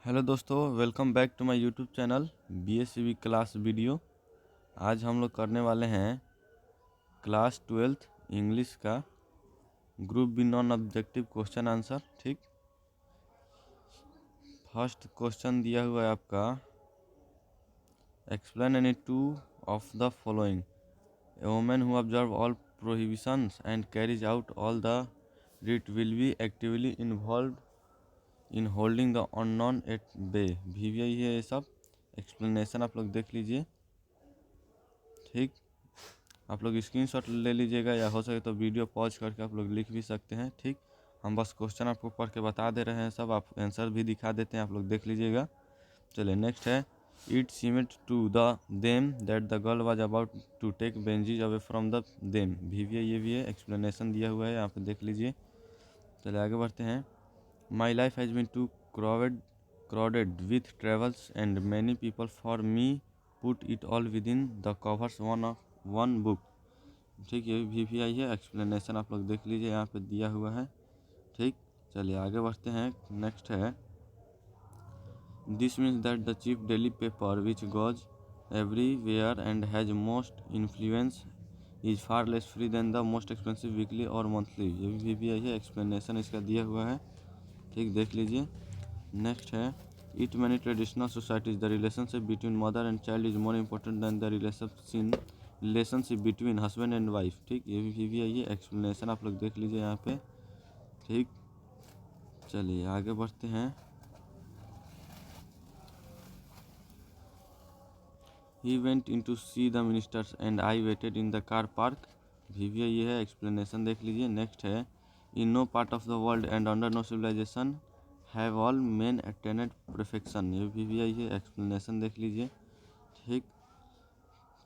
Hello दोस्तों, welcome back to my YouTube channel BSCB class video. आज हम लोग करने वाले हैं क्लास 12th इंग्लिश का group B non objective question answer. ठीक, फर्स्ट क्वेश्चन दिया हुआ है आपका, explain any two of the following. A woman who observe all prohibitions and carries out all the rite will be actively involve in holding the unknown at bay. भी यही है ये सब। एक्सप्लेनेशन आप लोग देख लीजिए। ठीक, आप लोग स्क्रीनशॉट ले लीजिएगा या हो सके तो वीडियो पॉज करके आप लोग लिख भी सकते हैं। ठीक, हम बस क्वेश्चन आपको पढ़ के बता दे रहे हैं, सब आप आंसर भी दिखा देते हैं, आप लोग देख लीजिएगा। चलिए नेक्स्ट है, it seemed to the them that the girl was about to take Benjy's away from the them. भी ये भी है, एक्सप्लेनेशन दिया हुआ है, यहाँ पे देख लीजिए। चलिए आगे बढ़ते हैं। My life has been too crowded with travels and many people for me put it all within the covers one book। ठीक, ये भी आई है, एक्सप्लेनेशन आप लोग देख लीजिए, यहाँ पे दिया हुआ है। ठीक, चलिए आगे बढ़ते हैं। नेक्स्ट है, this means that the chief daily paper which goes everywhere and has most influence is far less free than the most expensive weekly और मंथली। ये भी आई है, एक्सप्लेनेशन इसका दिया हुआ है। ठीक, देख लीजिए। नेक्स्ट है, it many traditional societies the relationship between mother and child is more important than the relationship between husband and wife. ठीक, ये भी आई है, एक्सप्लेनेशन आप लोग देख लीजिए यहाँ पे। ठीक, चलिए आगे बढ़ते हैं। He went in to see the ministers and I waited in the car park. भी ये है, एक्सप्लेनेशन देख लीजिए। नेक्स्ट है, in no part of the world and under no civilization have all men attained perfection. ये भी आई है, explanation देख लीजिए। ठीक,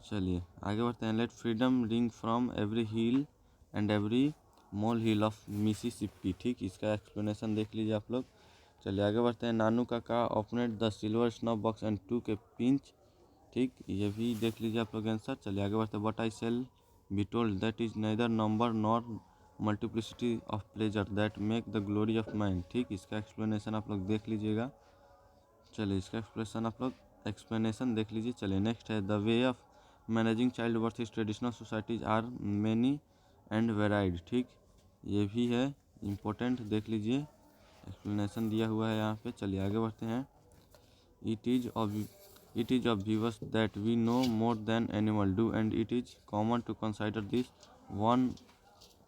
चलिए आगे बढ़ते हैं। Let freedom ring from every hill and every mole hill of Mississippi. ठीक, इसका एक्सप्लेनेशन देख लीजिए आप लोग। चलिए आगे बढ़ते हैं। Nanu Kaka opened the silver snuff box and took a pinch. ठीक, ये भी देख लीजिए आप लोग आंसर। चलिए आगे बढ़ते हैं। But I shall be told that is neither number nor multiplicity of pleasure that make the glory of mind. ठीक, इसका एक्सप्लेनेशन आप लोग देख लीजिएगा। चलिए इसका एक्सप्लेनेशन देख लीजिए। चलिए नेक्स्ट है, the way of managing child birth is traditional societies are many and varied. ठीक, ये भी है इम्पोर्टेंट, देख लीजिए, एक्सप्लेनेशन दिया हुआ है यहाँ पे। चलिए आगे बढ़ते हैं। It is obvious that we know more than animals do and it is common to consider this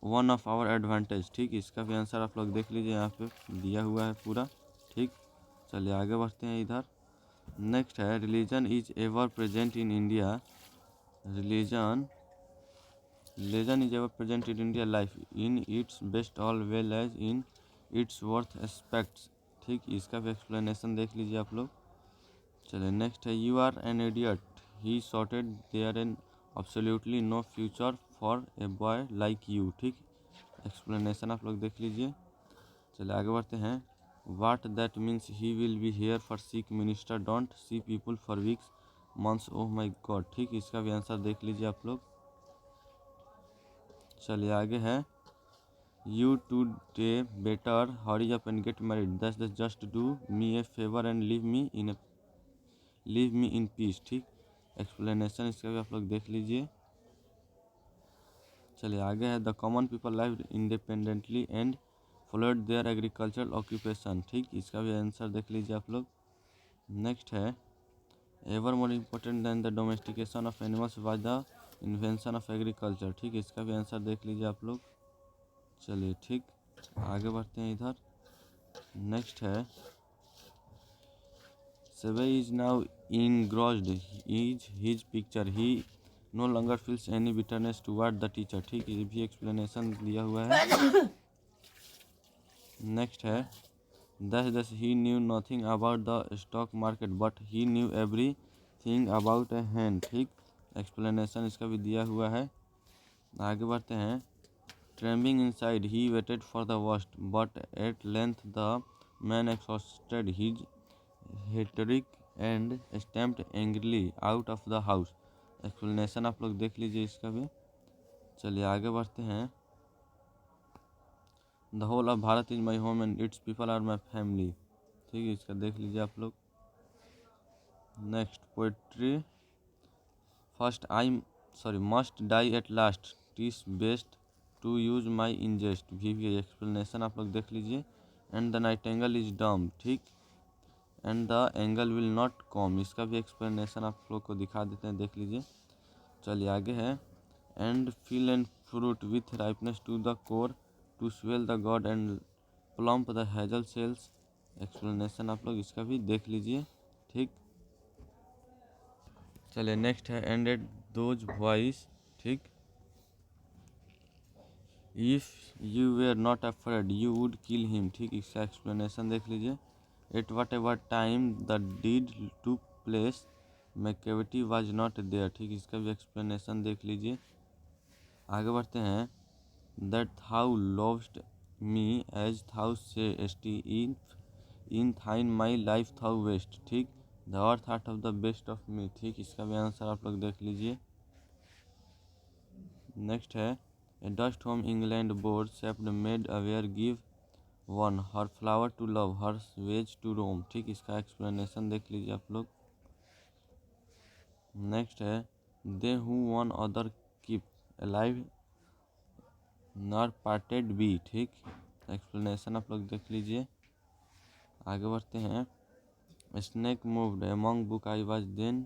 one of our advantage। ठीक, इसका भी आंसर आप लोग देख लीजिए, यहाँ पे दिया हुआ है पूरा। ठीक, चलिए आगे बढ़ते हैं इधर। नेक्स्ट है, religion is ever present in India. Religion is ever present in India life in its best all well as in its worth aspects. ठीक, इसका भी एक्सप्लेनेशन देख लीजिए आप लोग। चलिए नेक्स्ट है, you are an idiot he shouted there an absolutely no future for a boy like you. ठीक, एक्सप्लेनेशन आप लोग देख लीजिए। चलिए आगे बढ़ते हैं। What that means he will be here for six minister don't see people for weeks months oh my God. ठीक, इसका भी आंसर देख लीजिए आप लोग। चलिए आगे है, you two'd better hurry up and get married that's just do me a favour and leave me in peace. ठीक, एक्सप्लेनेशन इसका भी आप लोग देख लीजिए। चलिए आगे है, the common people live independently and followed their agricultural occupation. ठीक, इसका भी आंसर देख लीजिए आप लोग। नेक्स्ट है, ever more important than the domestication of animals was the invention of agriculture. ठीक, इसका भी आंसर देख लीजिए आप लोग। चलिए ठीक, आगे बढ़ते हैं इधर। नेक्स्ट है, Sebe is now engrossed in his picture. He no longer feels any bitterness toward the teacher। ठीक, ये भी एक्सप्लेनेशन दिया हुआ है। नेक्स्ट है, thus he knew nothing about the stock market but he knew everything about a hen। ठीक, explanation इसका भी दिया हुआ है। आगे बढ़ते हैं। Trembling inside, he waited for the worst, but at length the man exhausted his rhetoric and stamped angrily out of the house। Explanation आप लोग देख लीजिए इसका भी। चलिए आगे बढ़ते हैं। The whole of Bharat is my home and it's people are my family. ठीक है, इसका देख लीजिए आप लोग। Next poetry, first I must die at last, टीस best to use my ingest, भी एक्सप्लेनेशन आप लोग देख लीजिए। And the Nightingale is dumb, ठीक, and the angle will not com, इसका भी एक्सप्लेनेशन आप लोग को दिखा देते हैं, देख लीजिए। चलिए आगे है, and fill and fruit with ripeness to the core, to swell the gourd and plump the hazel shells, explanation आप लोग इसका भी देख लीजिए, ठीक। चलिए नेक्स्ट है, एंड एट दोज वॉइस, ठीक, if you were not afraid you would kill him, ठीक, इसका एक्सप्लेनेशन देख लीजिए। At whatever time the deed took place Macavity was not there, ठीक, इसका भी एक्सप्लेनेशन देख लीजिए। आगे बढ़ते हैं, that thou lovest me as thou sayest in thine my life thou wast, ठीक, the earth heart of the best of me, ठीक, इसका भी आंसर आप लोग देख लीजिए। नेक्स्ट है, a dust whom England bore shaped made aware gave once her flower to love her ways to roam, ठीक, इसका एक्सप्लेनेशन देख लीजिए आप लोग। नेक्स्ट है, they who one another keep alive nor parted be, ठीक, एक्सप्लेनेशन आप लोग देख लीजिए। आगे बढ़ते हैं, snake moved among book I was then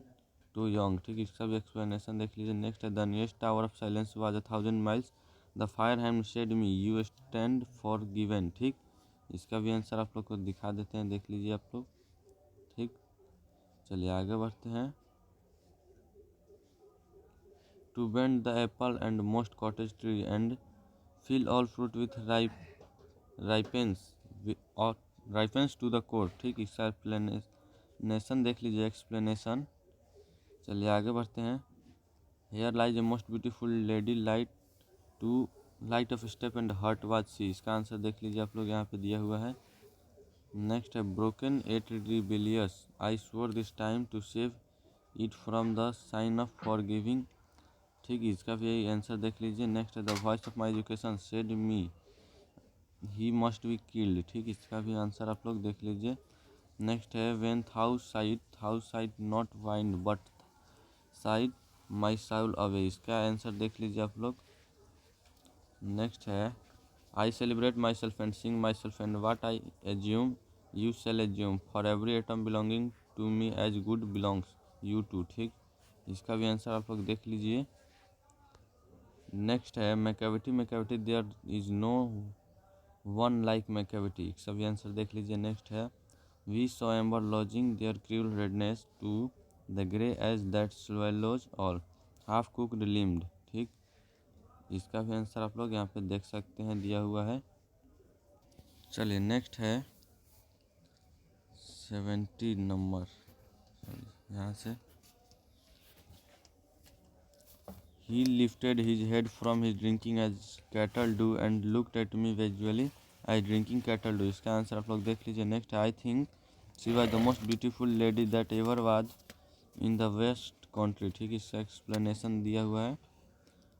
too young, ठीक, इसका भी एक्सप्लेनेशन देख लीजिए। नेक्स्ट है, the nearest tower of silence was 1,000 miles, the fire hand shed me you stand for given, ठीक, इसका भी आंसर आप लोग को दिखा देते हैं, देख लीजिए आप लोग, ठीक। चलिए आगे बढ़ते हैं, to bend the apple and most cottage tree and fill all fruit with ripens or ripens to the core, ठीक, इसका एक्सप्लेनेशन देख लीजिए, एक्सप्लेनेशन। चलिए आगे बढ़ते हैं, here lies a most beautiful lady light of step and heart was she, इसका answer देख लीजिए आप लोग, यहाँ पे दिया हुआ है। नेक्स्ट है, broken at rebellious I swore this time to save it from the sign of forgiving, ठीक, इसका भी आंसर देख लीजिए। नेक्स्ट है, the voice of my education said me he must be killed, ठीक, इसका भी आंसर आप लोग देख लीजिए। नेक्स्ट है, when thou sigh'st not wind but sigh'st my soul away, इसका आंसर देख लीजिए आप लोग। नेक्स्ट है, I celebrate myself and sing myself and what I assume you shall assume for every atom belonging to me as good belongs you to, ठीक, इसका भी answer आप लोग देख लीजिए। नेक्स्ट है, Macavity there is no one like Macavity, सभी answer देख लीजिए। नेक्स्ट है, we saw ember lodging their cruel redness to the grey age that swallows all half cooked limbed, ठीक, इसका भी आंसर आप लोग यहाँ पे देख सकते हैं, दिया हुआ है। चलिए नेक्स्ट है 70 नंबर, यहाँ से, he lifted his head from his drinking as cattle do and looked at me visually as drinking cattle do, इसका आंसर आप लोग देख लीजिए। Next, I think she was the most beautiful lady that ever was in the west country, ठीक, इसका explanation दिया हुआ है।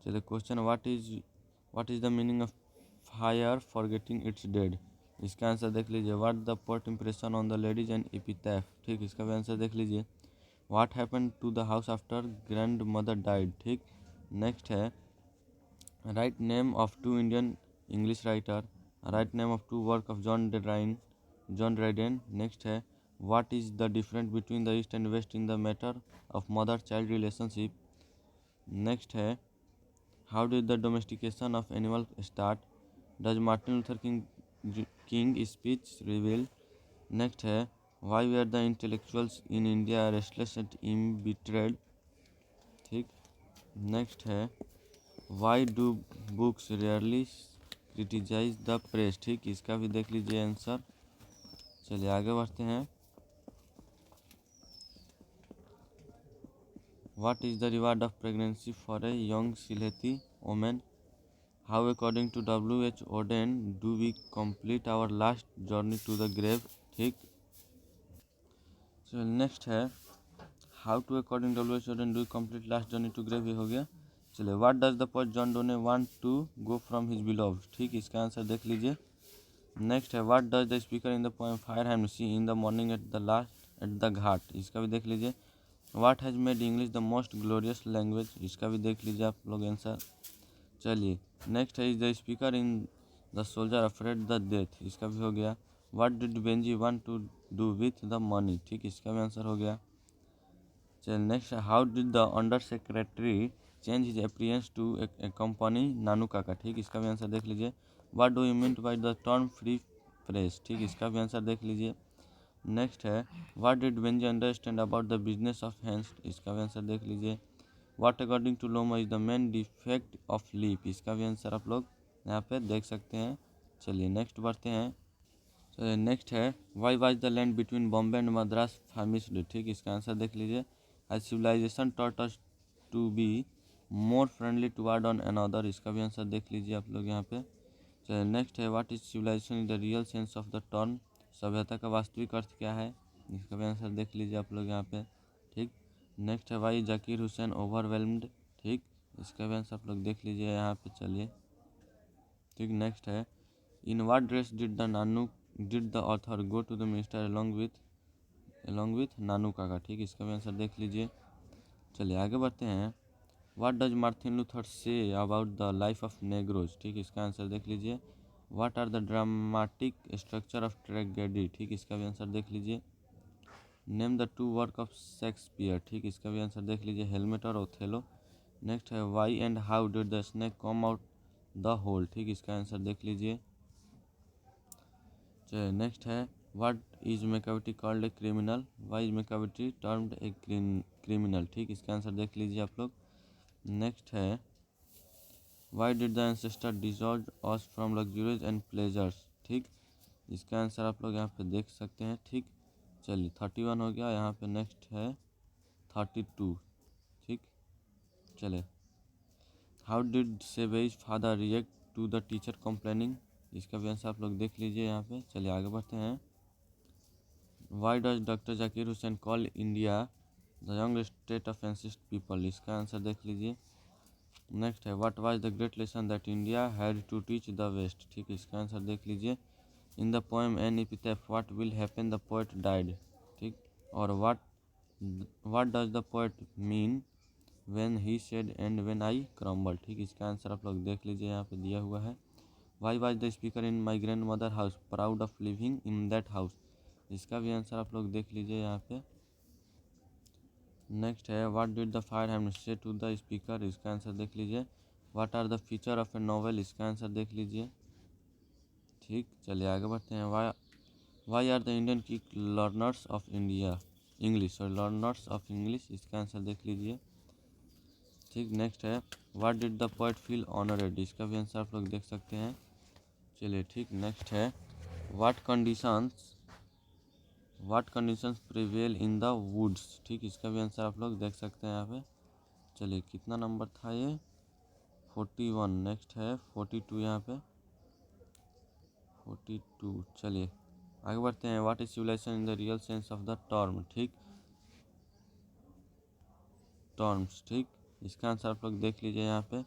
चलिए question, what is the meaning of fire forgetting its dead, इसका आंसर देख लीजिए। What the poet impression on the ladies and epitaph, ठीक, इसका भी आंसर देख लीजिए। What happened to the house after grandmother died, ठीक। नेक्स्ट है, write name of two Indian English writer, write name of two work of John Dryden. Next है, what is the difference between the east and west in the matter of mother child relationship. Next है, how did the domestication of animal start, does Martin Luther King speech reveal. Next है, why we are the intellectuals in India restless and embittered, ठीक। Next है, why do books rarely criticise the press, ठीक, इसका भी देख लीजिए answer. चलिए आगे बढ़ते हैं, what is the reward of pregnancy for a young Sylheti women, how according to WHO Auden do we complete our last journey to the grave, ठीक। चलिए नेक्स्ट है, how to according WHO Auden do complete last journey to grave, ये हो गया। चलिए, what does the poet John Donne want to go from his beloved, ठीक, इसका answer देख लीजिए। नेक्स्ट है what does the speaker in the poem fire hand see in the morning at the ghat, इसका भी देख लीजिए। What has made English the most glorious language, इसका भी देख लीजिए आप लोग आंसर। चलिए नेक्स्ट है is the speaker in the soldier afraid the death, इसका भी हो गया। What did Benjy want to do with the money, ठीक, इसका भी आंसर हो गया। चलिए नेक्स्ट है how did the under secretary change his appearance to accompany Nanu Kaka, ठीक, इसका भी आंसर देख लीजिए। What do you mean by the term free press, ठीक, इसका भी आंसर देख लीजिए। नेक्स्ट है what did Benji understand about the business of hands, इसका भी आंसर देख लीजिए। What according to Loma is the main defect of leaf, इसका भी आंसर आप लोग यहाँ पे देख सकते हैं। चलिए नेक्स्ट बढ़ते हैं। चलिए नेक्स्ट है why was the land between Bombay and Madras famished, ठीक, इसका आंसर देख लीजिए। As civilization taught us to be more friendly toward one another, इसका भी आंसर देख लीजिए आप लोग यहाँ पे। चलिए नेक्स्ट है what is civilisation in the real sense of the term, सभ्यता का वास्तविक अर्थ क्या है, इसका भी आंसर देख लीजिए आप लोग यहाँ पे, ठीक। नेक्स्ट है वाई जाकिर हुसैन ओवरवेल्म्ड, ठीक, इसका भी आंसर आप लोग देख लीजिए यहाँ पे। चलिए ठीक, नेक्स्ट है in what dress did the author go to the minister along with Nanu Kaka, ठीक, इसका भी आंसर देख लीजिए। चलिए आगे बढ़ते हैं। What does Martin Luther say about the life of negroes, ठीक, इसका आंसर देख लीजिए। What are the dramatic structure of tragedy, ठीक, इसका भी आंसर देख लीजिए। Name the two work of Shakespeare, ठीक, इसका भी आंसर देख लीजिए, हेलमेट और ओथेलो। नेक्स्ट है why and how did the snake come out the hole, ठीक, इसका आंसर देख लीजिए। चलिए नेक्स्ट है what is Macavity called a criminal, why is Macavity termed a criminal, ठीक, इसका आंसर देख लीजिए आप लोग। नेक्स्ट है why did the ancestor discourage us from luxuries and pleasures, ठीक, इसका आंसर आप लोग यहाँ पे देख सकते हैं, ठीक। चलिए 31 हो गया, यहाँ पे नेक्स्ट है 32, ठीक। चले हाउ डिड सेवेज father react to the teacher complaining, इसका भी आंसर आप लोग देख लीजिए यहाँ पे। चलिए आगे बढ़ते हैं। Why does doctor Zakir Hussain call India the young state of ancient people, इसका आंसर देख लीजिए। नेक्स्ट है what was the great lesson that India had to teach the west, ठीक, इसका आंसर देख लीजिए। In the poem an epitaph what will happen the poet died, ठीक, और what does the poet mean when he said and when I crumble, ठीक, इसका answer आप लोग देख लीजिए, यहाँ पे दिया हुआ है। Why was the speaker in my grand mother house proud of living in that house, इसका भी आंसर आप लोग देख लीजिए यहाँ पे। नेक्स्ट है what did the fire hand say to the speaker, इसका आंसर देख लीजिए। What are the feature of a novel, इसका आंसर देख लीजिए, ठीक। चलिए आगे बढ़ते हैं। Why are the Indian key learners of English, इसका आंसर देख लीजिए, ठीक। नेक्स्ट है what did the poet feel honoured, इसका भी आंसर आप लोग देख सकते हैं। चलिए ठीक, नेक्स्ट है what conditions prevail in the woods, ठीक, इसका भी आंसर आप लोग देख सकते हैं यहाँ पे। चलिए कितना नंबर था ये 41, नेक्स्ट है 42 यहाँ पे 42। चलिए आगे बढ़ते हैं। What is civilisation in the real sense of the term, ठीक, टर्म्स, ठीक, इसका आंसर आप लोग देख लीजिए यहाँ पे।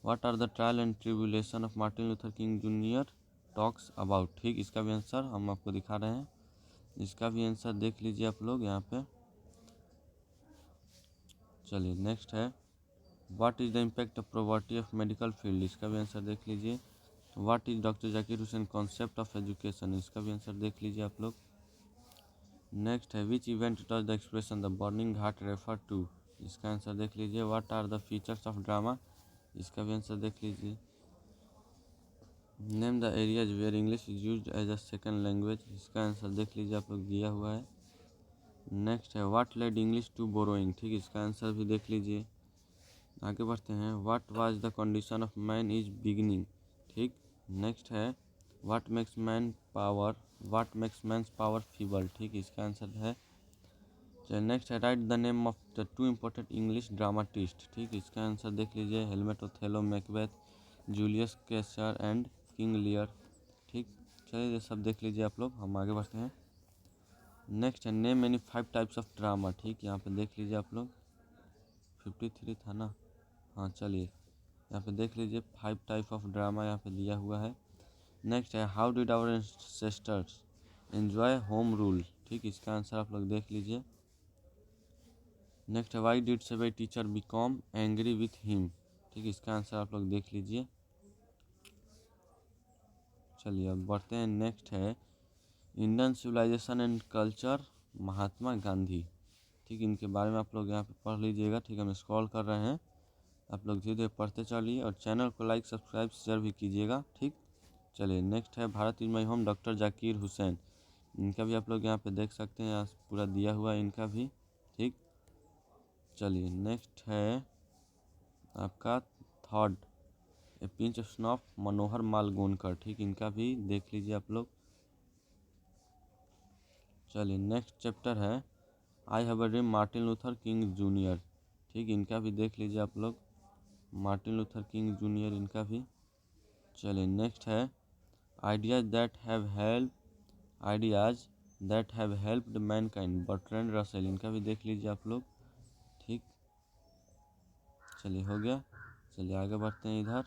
What are the trial and tribulation of Martin Luther King junior talks about, ठीक, इसका भी आंसर हम आपको दिखा रहे हैं, इसका भी आंसर देख लीजिए आप लोग यहाँ पे। चलिए नेक्स्ट है what is the impact of poverty of medical field, इसका भी आंसर देख लीजिए। What is doctor Zakir Hussain concept of education, इसका भी आंसर देख लीजिए आप लोग। नेक्स्ट है which event does the expression the burning heart refer to, इसका आंसर देख लीजिए। What are the features of drama, इसका भी आंसर देख लीजिए। Name the areas where English is used as a second language, इसका आंसर देख लीजिए आप लोग, दिया हुआ है। नेक्स्ट है what led English to borrowing, ठीक, इसका आंसर भी देख लीजिए। आगे बढ़ते हैं। What was the condition of man is beginning, ठीक। नेक्स्ट है what makes man's power feeble, ठीक, इसका आंसर है। चलिए नेक्स्ट है write the name of the two important English dramatist, ठीक, इसका आंसर देख लीजिए। हेलमेट Othello, Macbeth, Julius Caesar and King Lear, ठीक। चलिए ये सब देख लीजिए आप लोग, हम आगे बढ़ते हैं। नेक्स्ट है name any 5 types of drama, ठीक, यहाँ पे देख लीजिए आप लोग। 53 था ना, हाँ। चलिए यहाँ पे देख लीजिए 5 टाइप ऑफ ड्रामा यहाँ पे दिया हुआ है। नेक्स्ट है how did our ancestors enjoy home rule, ठीक, इसका आंसर आप लोग देख लीजिए। नेक्स्ट है why did Seibei teacher become angry with him, ठीक, इसका आंसर आप लोग देख लीजिए। चलिए अब बढ़ते हैं। नेक्स्ट है Indian civilisation and culture Mahatma Gandhi, ठीक, इनके बारे में आप लोग यहाँ पे पढ़ लीजिएगा। ठीक है, हम स्क्रॉल कर रहे हैं, आप लोग धीरे धीरे पढ़ते चलिए और चैनल को लाइक सब्सक्राइब शेयर भी कीजिएगा। ठीक, चलिए नेक्स्ट है Bharat is my home doctor Zakir Hussain, इनका भी आप लोग यहाँ पे देख सकते हैं, यहाँ पूरा दिया हुआ है इनका भी। ठीक, चलिए नेक्स्ट है आपका थर्ड ए पिंच ऑफ स्नॉफ मनोहर मालगोनकर, ठीक, इनका भी देख लीजिए आप लोग। चलिए नेक्स्ट चैप्टर है I have a dream Martin Luther King junior, ठीक, इनका भी देख लीजिए आप लोग, मार्टिन लूथर किंग जूनियर इनका भी। चलिए नेक्स्ट है ideas that have helped Mankind Bertrand Russell, इनका भी देख लीजिए आप लोग। ठीक, चलिए हो गया। चलिए आगे बढ़ते हैं इधर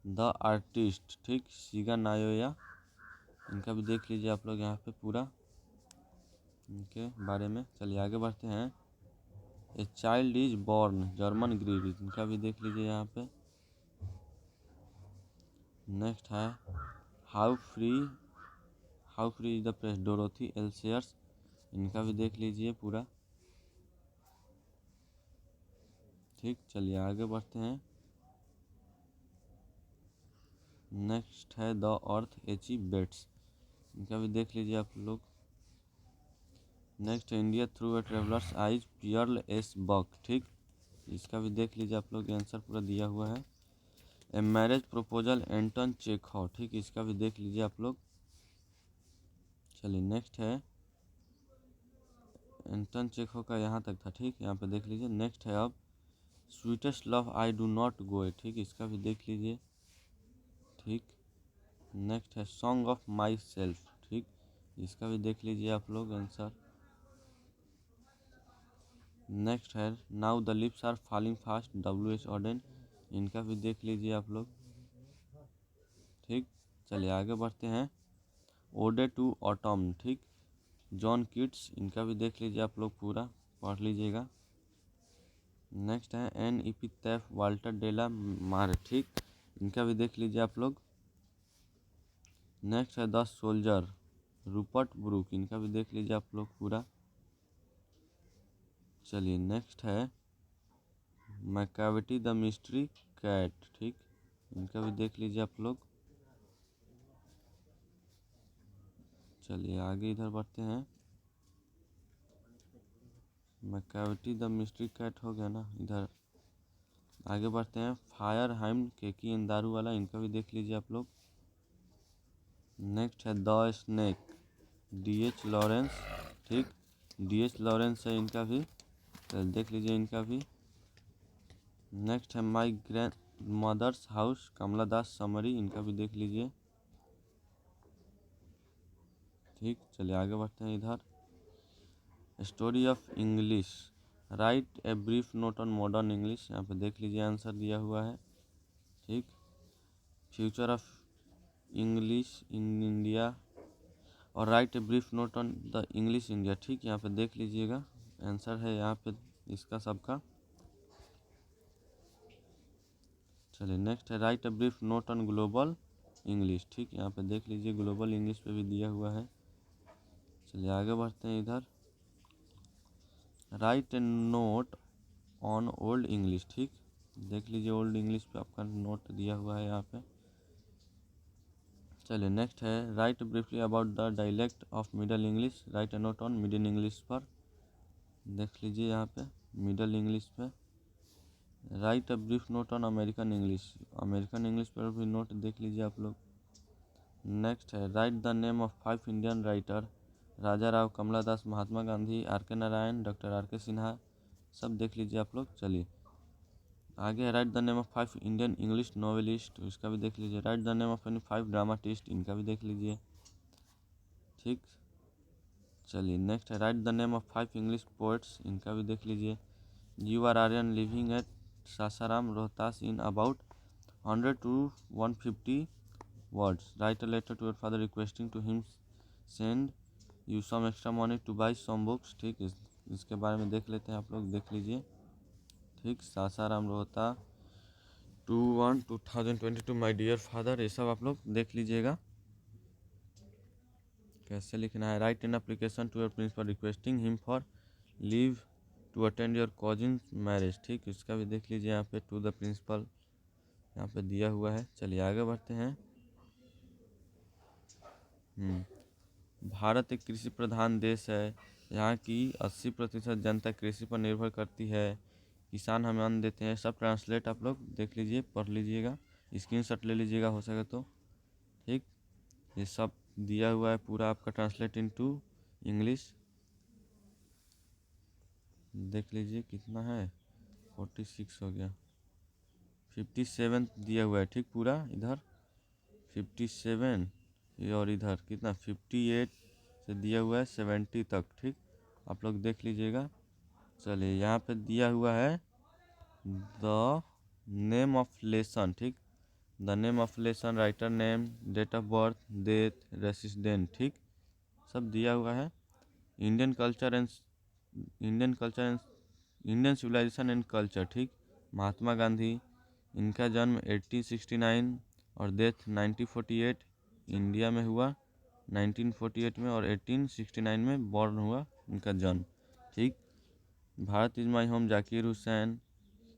द आर्टिस्ट, ठीक, शिगा नायोया, इनका भी देख लीजिए आप लोग यहाँ पे पूरा इनके बारे में। चलिए आगे बढ़ते हैं a child is born German greed, इनका भी देख लीजिए यहाँ पे। नेक्स्ट है how free is the press Dorothy L Sayers, इनका भी देख लीजिए पूरा। ठीक, चलिए आगे बढ़ते हैं। नेक्स्ट है द अर्थ एची बेट्स, इनका भी देख लीजिए आप लोग। नेक्स्ट है India through a traveller's eyes Pearl S Buck, ठीक, इसका भी देख लीजिए आप लोग, आंसर पूरा दिया हुआ है। A marriage proposal Anton Chekhov, ठीक, इसका भी देख लीजिए आप लोग। चलिए नेक्स्ट है एंटन चेखव का यहाँ तक था, ठीक, यहाँ पे देख लीजिए। नेक्स्ट है अब sweetest love I do not go, ठीक, इसका भी देख लीजिए। ठीक, नेक्स्ट है सॉन्ग ऑफ माई सेल्फ, ठीक, इसका भी देख लीजिए आप लोग आंसर। नेक्स्ट है now the leaves are falling fast W.H. Auden, इनका भी देख लीजिए आप लोग। ठीक, चलिए आगे बढ़ते हैं ओडे टू ऑटम, ठीक, जॉन किट्स, इनका भी देख लीजिए आप लोग, पूरा पढ़ लीजिएगा। नेक्स्ट है एन इपिथेफ वाल्टर डेला मार, ठीक, इनका भी देख लीजिए आप लोग। नेक्स्ट है द सोल्जर रूपर्ट ब्रूक, इनका भी देख लीजिए आप लोग पूरा। चलिए नेक्स्ट है मैकाविटी द मिस्ट्री कैट, ठीक, इनका भी देख लीजिए आप लोग। चलिए आगे इधर बढ़ते हैं। मैकाविटी द मिस्ट्री कैट हो गया ना, इधर आगे बढ़ते हैं फायर हाइम केकी एंड दारू वाला, इनका भी देख लीजिए आप लोग। नेक्स्ट है द स्नेक D.H. लॉरेंस, ठीक, D.H. लॉरेंस है इनका भी, देख लीजिए इनका भी। नेक्स्ट है my grandmother's house Kamala Das summary, इनका भी देख लीजिए। ठीक, चलिए आगे बढ़ते हैं इधर story of English write a brief note on modern English, यहाँ पे देख लीजिए आंसर दिया हुआ है। ठीक, future of English in India और write a brief note on the English India, ठीक, यहाँ पे देख लीजिएगा आंसर है यहाँ पे इसका सबका। चलिए नेक्स्ट है right a brief note on global English, ठीक, यहाँ पे देख लीजिए ग्लोबल इंग्लिश पे भी दिया हुआ है। चलिए आगे बढ़ते हैं इधर right a note on old English, ठीक, देख लीजिए ओल्ड इंग्लिश पे आपका नोट दिया हुआ है यहाँ पे। चलिए नेक्स्ट है write briefly about the dialect of middle English, write a note on middle English पर, देख लीजिए यहाँ पे मिडल इंग्लिश पे। Write a brief note on American English पर भी नोट देख लीजिए आप लोग। नेक्स्ट है write the name of 5 Indian writer Raja Rao Kamala Das Mahatma Gandhi R.K. Narayan doctor R.K. Sinha, सब देख लीजिए आप लोग। चलिए आगे है write the name of 5 Indian English novelist, इसका भी देख लीजिए। Write the name of any 5 dramatist, इनका भी देख लीजिए। ठीक, चलिए नेक्स्ट है write the name of 5 English poets, इनका भी देख लीजिए। You are Aryan living at Sasaram Rohtas in about 100 to 150 words, write a letter to your father requesting to him send you some extra money to buy some books. ठीक, इसके बारे में देख लेते हैं, आप लोग देख लीजिए। ठीक, Sasaram Rohtas 2/1/2022 my dear father, ये सब आप लोग देख लीजिएगा कैसे लिखना है। Write an application to your principal requesting him for leave to attend your cousin marriage. ठीक, इसका भी देख लीजिए यहाँ पे, टू द प्रिंसिपल यहाँ पे दिया हुआ है। चलिए आगे बढ़ते हैं। भारत एक कृषि प्रधान देश है। यहाँ की 80% जनता कृषि पर निर्भर करती है। किसान हमें अन्न देते हैं। सब ट्रांसलेट आप लोग देख लीजिए, पढ़ लीजिएगा, स्क्रीनशॉट ले लीजिएगा हो सके तो। ठीक, ये सब दिया हुआ है पूरा आपका ट्रांसलेट इनटू इंग्लिश। देख लीजिए कितना है, 46 हो गया, 57 दिया हुआ है। ठीक, पूरा इधर 57, ये और इधर कितना 58 से दिया हुआ है 70 तक। ठीक, आप लोग देख लीजिएगा। चलिए यहाँ पे दिया हुआ है द नेम ऑफ लेसन। ठीक, the name of lesson, writer name, date of birth, death, resident. ठीक, सब दिया हुआ है। Indian culture and Indian civilisation and culture. ठीक, महात्मा गांधी, इनका जन्म 1869 और डेथ 1948, इंडिया में हुआ 1948 में, और 1869 में बॉर्न हुआ इनका जन्म। ठीक, Bharat is my home, Zakir Hussain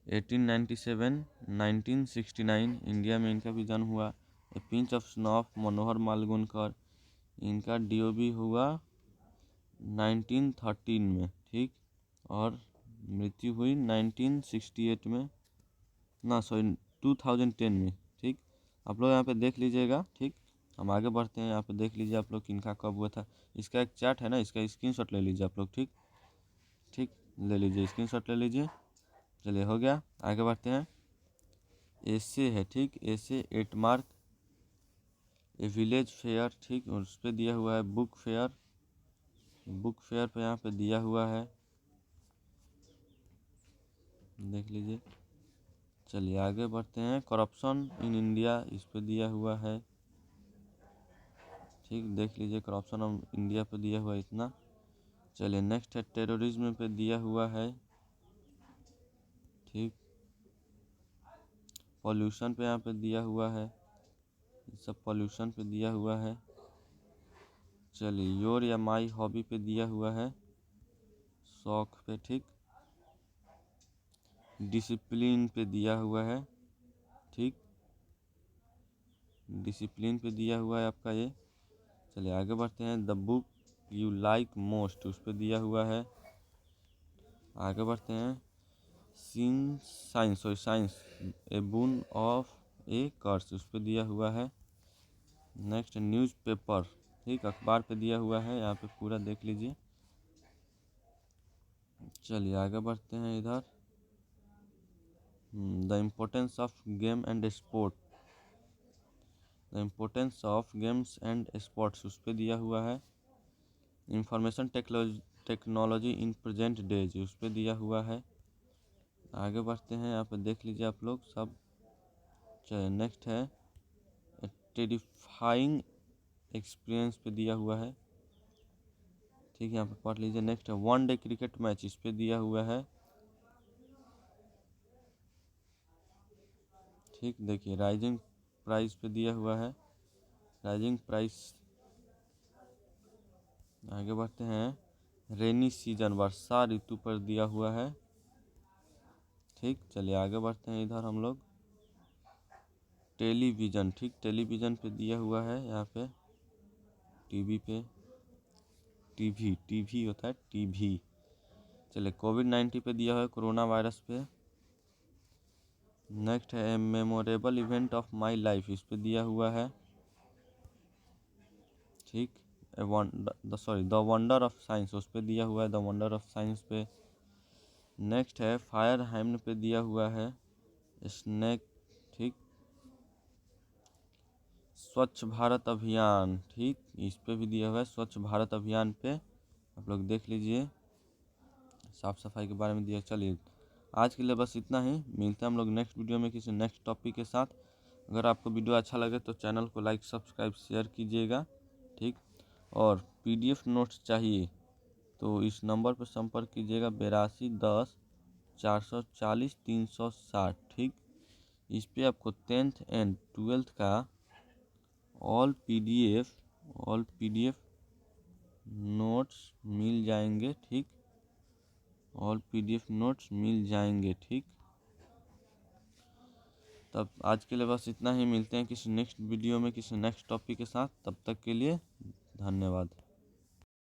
1897 1969, India में इनका भी जन्म हुआ। ए पिंच ऑफ स्नॉफ, मनोहर मालगुनकर, इनका डीओबी हुआ 1913 में। ठीक, और मृत्यु हुई 1968 में, ना सॉरी 2010 में। ठीक, आप लोग यहाँ पे देख लीजिएगा। ठीक, हम आगे बढ़ते हैं। यहाँ पे देख लीजिए आप लोग किनका कब हुआ था। इसका एक चार्ट है ना, इसका स्क्रीनशॉट ले लीजिए आप लोग। ठीक, ठीक, ले लीजिए, स्क्रीनशॉट ले लीजिए। चलिए हो गया, आगे बढ़ते हैं। एसे है। ठीक, एसे 8 मार्क। ए विलेज फेयर, ठीक, उस पर दिया हुआ है बुक फेयर। बुक फेयर पे यहाँ पे दिया हुआ है, देख लीजिए। चलिए आगे बढ़ते हैं। करप्शन इन इंडिया, इस पे दिया हुआ है। ठीक, देख लीजिए, करप्शन ऑफ इंडिया पे दिया हुआ है इतना। चलिए नेक्स्ट है टेररिज्म पे दिया हुआ है। ठीक, पॉल्यूशन पे यहाँ पे दिया हुआ है, सब पॉल्यूशन पे दिया हुआ है। चलिए योर या माई हॉबी पे दिया हुआ है, शौक पे। ठीक, डिसिप्लिन पे दिया हुआ है। ठीक, डिसिप्लिन पे दिया हुआ है आपका ये। चलिए आगे बढ़ते हैं। The book you like most, उस पर दिया हुआ है। आगे बढ़ते हैं। साइंस ए बून ऑफ ए कर्स, उस पर दिया हुआ है। नेक्स्ट न्यूज़पेपर, ठीक, अखबार पे दिया हुआ है, यहाँ पे पूरा देख लीजिए। चलिए आगे बढ़ते हैं इधर। The importance of game and sport, the importance of games and sports, उस पर दिया हुआ है। Information technology in present days, उस पर दिया हुआ है। आगे बढ़ते हैं, यहाँ पे देख लीजिए आप लोग सब। चलिए नेक्स्ट है टेरिफाइंग एक्सपीरियंस पे दिया हुआ है। ठीक है, यहाँ पे पढ़ लीजिए। नेक्स्ट है वन डे क्रिकेट मैच, इस पे दिया हुआ है। ठीक, देखिए राइजिंग प्राइस पे दिया हुआ है, राइजिंग प्राइस। आगे बढ़ते हैं। रेनी सीजन, वर्षा ऋतु पर दिया हुआ है। ठीक, चलिए आगे बढ़ते हैं इधर हम लोग। टेलीविज़न, ठीक, टेलीविज़न पे दिया हुआ है यहाँ पे, टीवी पे, टीवी होता है टीवी। चलिए कोविड-19 पे दिया हुआ है, कोरोना वायरस पे। नेक्स्ट है memorable event of my life, इस पे दिया हुआ है। ठीक, द वंडर ऑफ साइंस, उस पे दिया हुआ है, द वंडर ऑफ साइंस पे। नेक्स्ट है फायर हाइमन पे दिया हुआ है, स्नेक। ठीक, स्वच्छ भारत अभियान, ठीक, इस पे भी दिया हुआ है, स्वच्छ भारत अभियान पे आप लोग देख लीजिए, साफ सफाई के बारे में दिया। चलिए आज के लिए बस इतना ही, मिलते हैं हम लोग नेक्स्ट वीडियो में किसी नेक्स्ट टॉपिक के साथ। अगर आपको वीडियो अच्छा लगे तो चैनल को लाइक सब्सक्राइब शेयर कीजिएगा, ठीक। और PDF नोट्स चाहिए तो इस नंबर पर संपर्क कीजिएगा 8210 440 360, ठीक। इस पे आपको 10th एंड 12th का ऑल PDF नोट्स मिल जाएंगे, ठीक। ऑल PDF नोट्स मिल जाएंगे, ठीक। तब आज के लिए बस इतना ही। मिलते हैं किसी नेक्स्ट वीडियो में किसी नेक्स्ट टॉपिक के साथ। तब तक के लिए धन्यवाद।